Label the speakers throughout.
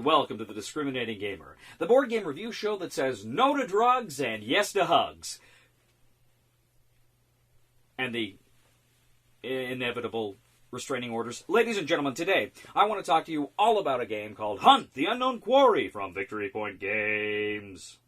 Speaker 1: welcome to The Discriminating Gamer, the board game review show that says no to drugs and yes to hugs. And the inevitable restraining orders. Ladies and gentlemen, today I want to talk to you all about a game called Hunt the Unknown Quarry from Victory Point Games.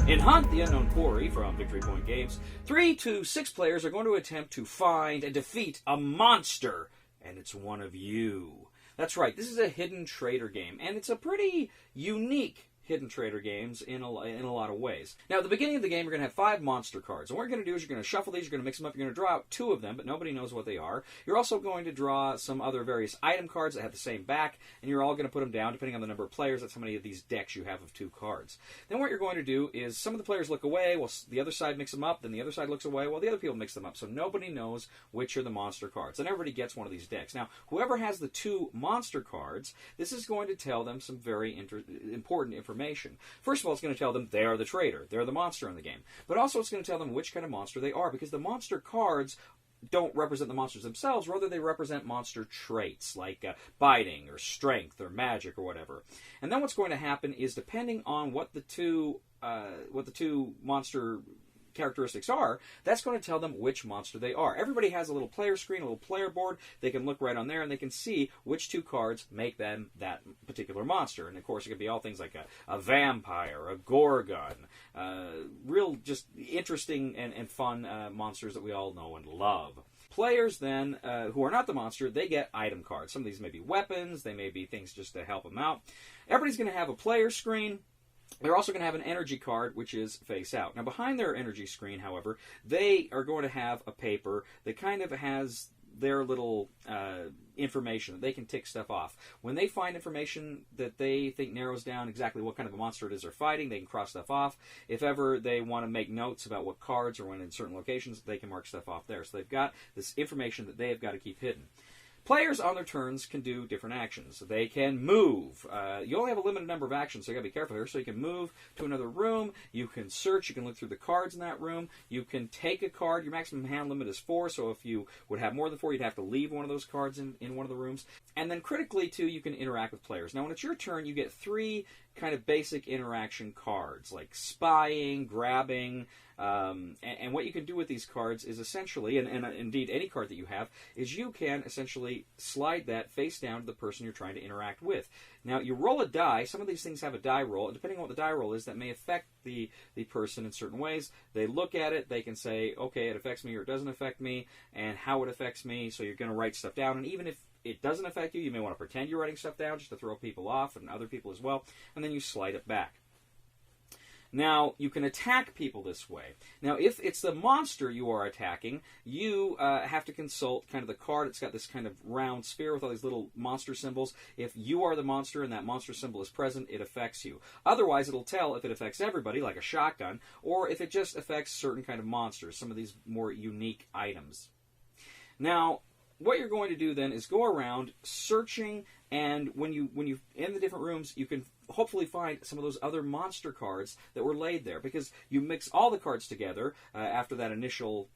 Speaker 1: In Hunt the Unknown Quarry from Victory Point Games, 3 to 6 players are going to attempt to find and defeat a monster, and it's one of you. That's right, this is a hidden traitor game, and it's a pretty unique hidden traitor games in a lot of ways. Now, at the beginning of the game, you're going to have 5 monster cards. And what you're going to do is you're going to shuffle these, you're going to mix them up, you're going to draw out 2 of them, but nobody knows what they are. You're also going to draw some other various item cards that have the same back, and you're all going to put them down depending on the number of players. That's how many of these decks you have of 2 cards. Then what you're going to do is some of the players look away, while the other side mix them up, then the other side looks away, while the other people mix them up. So nobody knows which are the monster cards. And everybody gets one of these decks. Now, whoever has the 2 monster cards, this is going to tell them some very important information. First of all, it's going to tell them they are the traitor. They're the monster in the game. But also it's going to tell them which kind of monster they are, because the monster cards don't represent the monsters themselves. Rather, they represent monster traits, like biting or strength or magic or whatever. And then what's going to happen is, depending on what the two monster characteristics are, that's going to tell them which monster they are. Everybody has a little player screen, a little player board. They can look right on there and they can see which 2 cards make them that particular monster. And of course, it could be all things like a vampire, a gorgon, real just interesting and fun monsters that we all know and love. Players then, who are not the monster, they get item cards. Some of these may be weapons, they may be things just to help them out. Everybody's going to have a player screen. They're also going to have an energy card, which is face out. Now, behind their energy screen, however, they are going to have a paper that kind of has their little information that they can tick stuff off. When they find information that they think narrows down exactly what kind of a monster it is they're fighting, they can cross stuff off. If ever they want to make notes about what cards or when in certain locations, they can mark stuff off there. So they've got this information that they have got to keep hidden. Players, on their turns, can do different actions. They can move. You only have a limited number of actions, so you got to be careful here. So you can move to another room. You can search. You can look through the cards in that room. You can take a card. Your maximum hand limit is 4, so if you would have more than 4, you'd have to leave one of those cards in one of the rooms. And then critically, too, you can interact with players. Now, when it's your turn, you get 3 kind of basic interaction cards, like spying, grabbing, and what you can do with these cards is essentially, and indeed any card that you have, is you can essentially slide that face down to the person you're trying to interact with. Now, you roll a die. Some of these things have a die roll, and depending on what the die roll is, that may affect the person in certain ways. They look at it, they can say, okay, it affects me or it doesn't affect me, and how it affects me, so you're going to write stuff down. And even if it doesn't affect you, you may want to pretend you're writing stuff down just to throw people off, and other people as well, and then you slide it back. Now, you can attack people this way. Now, if it's the monster you are attacking, you have to consult kind of the card. It's got this kind of round sphere with all these little monster symbols. If you are the monster and that monster symbol is present, it affects you. Otherwise, it'll tell if it affects everybody, like a shotgun, or if it just affects certain kind of monsters, some of these more unique items. Now, what you're going to do then is go around searching, and when you in the different rooms, you can hopefully find some of those other monster cards that were laid there, because you mix all the cards together after that initial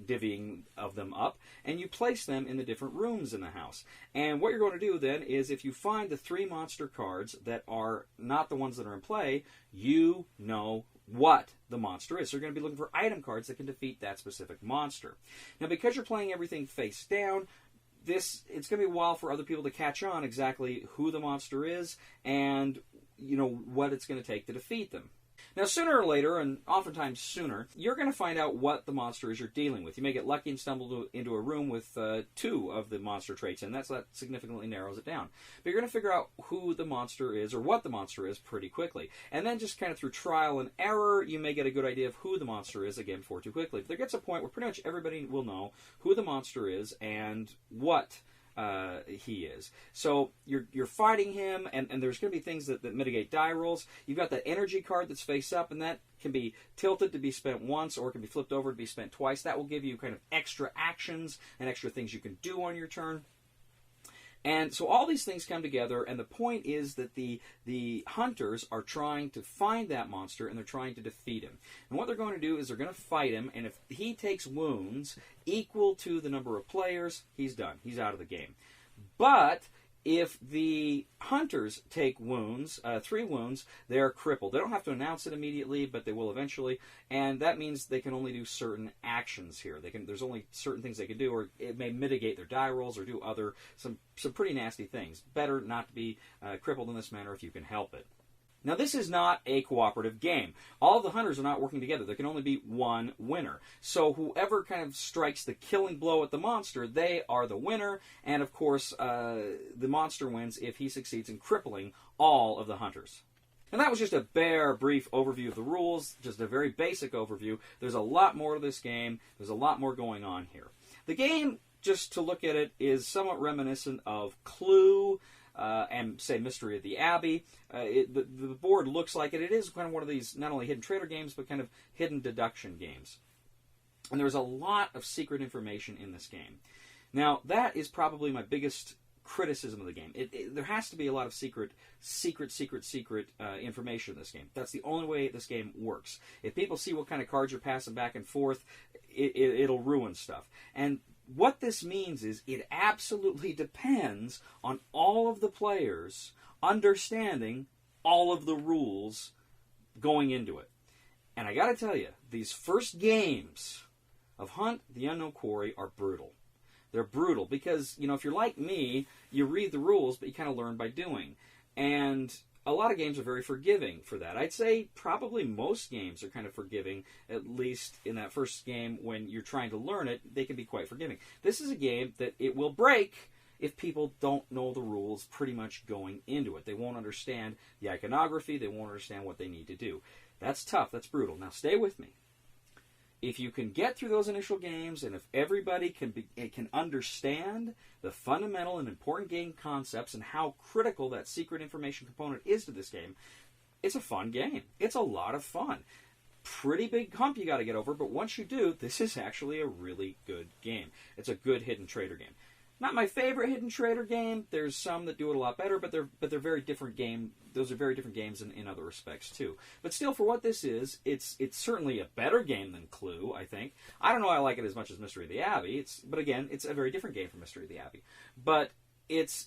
Speaker 1: divvying of them up, and you place them in the different rooms in the house. And what you're going to do then is, if you find the 3 monster cards that are not the ones that are in play, you know what the monster is. So you're going to be looking for item cards that can defeat that specific monster. Now, because you're playing everything face down, it's going to be a while for other people to catch on exactly who the monster is and what it's going to take to defeat them. Now, sooner or later, and oftentimes sooner, you're going to find out what the monster is you're dealing with. You may get lucky and stumble into a room with 2 of the monster traits, and that significantly narrows it down. But you're going to figure out who the monster is, or what the monster is, pretty quickly. And then just kind of through trial and error, you may get a good idea of who the monster is, again, before too quickly. But there gets a point where pretty much everybody will know who the monster is and what he is. So you're fighting him, and there's going to be things that mitigate die rolls. You've got that energy card that's face up, and that can be tilted to be spent once, or it can be flipped over to be spent twice. That will give you kind of extra actions and extra things you can do on your turn. And so all these things come together, and the point is that the hunters are trying to find that monster, and they're trying to defeat him. And what they're going to do is they're going to fight him, and if he takes wounds equal to the number of players, he's done. He's out of the game. But if the hunters take wounds, 3 wounds, they're crippled. They don't have to announce it immediately, but they will eventually, and that means they can only do certain actions here. There's only certain things they can do, or it may mitigate their die rolls or do some pretty nasty things. Better not to be crippled in this manner if you can help it. Now, this is not a cooperative game. All of the hunters are not working together. There can only be one winner. So whoever kind of strikes the killing blow at the monster, they are the winner. And, of course, the monster wins if he succeeds in crippling all of the hunters. And that was just a bare, brief overview of the rules, just a very basic overview. There's a lot more to this game. There's a lot more going on here. The game, just to look at it, is somewhat reminiscent of Clue, and, say, Mystery of the Abbey. The board looks like it. It is kind of one of these not only hidden traitor games, but kind of hidden deduction games. And there's a lot of secret information in this game. Now, that is probably my biggest criticism of the game. There has to be a lot of secret information in this game. That's the only way this game works. If people see what kind of cards you're passing back and forth, it'll ruin stuff. And what this means is it absolutely depends on all of the players understanding all of the rules going into it. And I got to tell you, these first games of Hunt the Unknown Quarry are brutal. They're brutal because, if you're like me, you read the rules, but you kind of learn by doing. And a lot of games are very forgiving for that. I'd say probably most games are kind of forgiving, at least in that first game when you're trying to learn it, they can be quite forgiving. This is a game that it will break if people don't know the rules pretty much going into it. They won't understand the iconography, they won't understand what they need to do. That's tough, that's brutal. Now stay with me. If you can get through those initial games, and if everybody can understand the fundamental and important game concepts and how critical that secret information component is to this game, it's a fun game. It's a lot of fun. Pretty big hump you got to get over, but once you do, this is actually a really good game. It's a good hidden traitor game. Not my favorite hidden traitor game. There's some that do it a lot better, but they're very different game. Those are very different games in other respects too. But still, for what this is, it's certainly a better game than Clue, I think. I don't know I like it as much as Mystery of the Abbey. But again, it's a very different game from Mystery of the Abbey. But it's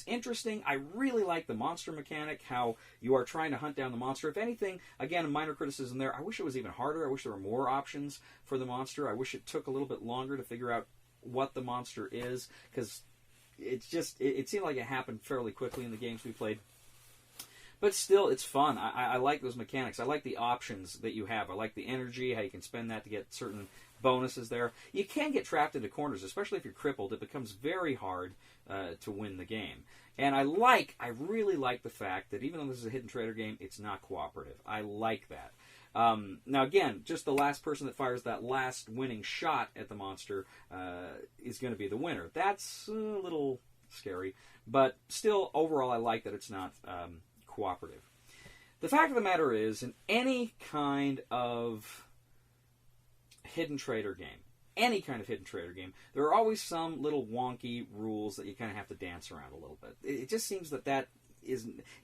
Speaker 1: interesting. I really like the monster mechanic, how you are trying to hunt down the monster. If anything, again, a minor criticism there. I wish it was even harder. I wish there were more options for the monster. I wish it took a little bit longer to figure out what the monster is, because it seemed like it happened fairly quickly in the games we played. But still, it's fun. I like those mechanics. I like the options that you have. I like the energy, how you can spend that to get certain bonuses there. You can get trapped into corners, especially if you're crippled. It becomes very hard to win the game. And I really like the fact that even though this is a hidden traitor game, it's not cooperative. I like that. Now again, just the last person that fires that last winning shot at the monster is going to be the winner. That's a little scary, but still, overall, I like that it's not cooperative. The fact of the matter is, in any kind of hidden traitor game, there are always some little wonky rules that you kind of have to dance around a little bit. It just seems that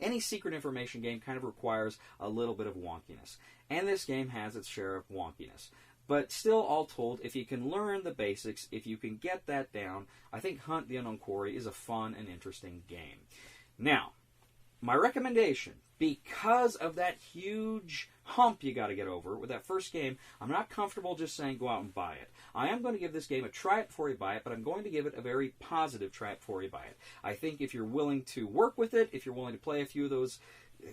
Speaker 1: any secret information game kind of requires a little bit of wonkiness. And this game has its share of wonkiness. But still, all told, if you can learn the basics, if you can get that down, I think Hunt the Unknown Quarry is a fun and interesting game. Now, my recommendation, because of that huge hump you got to get over with that first game, I'm not comfortable just saying go out and buy it. I am going to give this game a try it before you buy it, but I'm going to give it a very positive try it before you buy it. I think if you're willing to work with it, if you're willing to play a few of those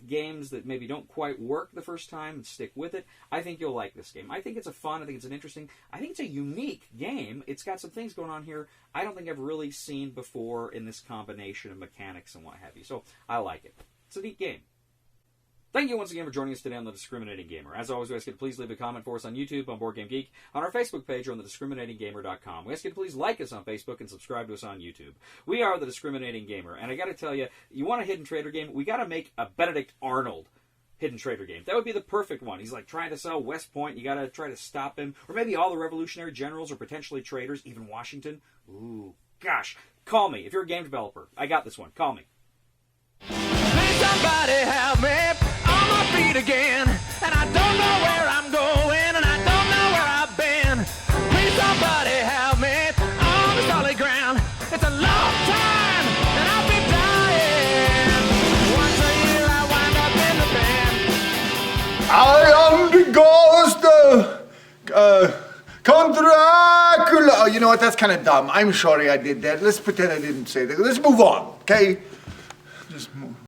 Speaker 1: games that maybe don't quite work the first time and stick with it, I think you'll like this game. I think it's a fun, I think it's an interesting, I think it's a unique game. It's got some things going on here I don't think I've really seen before in this combination of mechanics and what have you. So I like it. It's a neat game. Thank you once again for joining us today on The Discriminating Gamer. As always, we ask you to please leave a comment for us on YouTube, on Board Game Geek, on our Facebook page, or on thediscriminatinggamer.com. We ask you to please like us on Facebook and subscribe to us on YouTube. We are The Discriminating Gamer, and I got to tell you, you want a Hidden Traitor game? We got to make a Benedict Arnold Hidden Traitor game. That would be the perfect one. He's like trying to sell West Point. You got to try to stop him. Or maybe all the revolutionary generals are potentially traitors, even Washington. Ooh, gosh. Call me. If you're a game developer, I got this one. Call me.
Speaker 2: Please somebody help me on my feet again. And I don't know where I'm going, and I don't know where I've been. Please somebody help me on the solid ground. It's a long time, and I'll be dying. Once a year I wind up in the band.
Speaker 3: I am the ghost of Count Dracula. Oh, you know what? That's kind of dumb. I'm sorry I did that. Let's pretend I didn't say that. Let's move on, okay? Just move.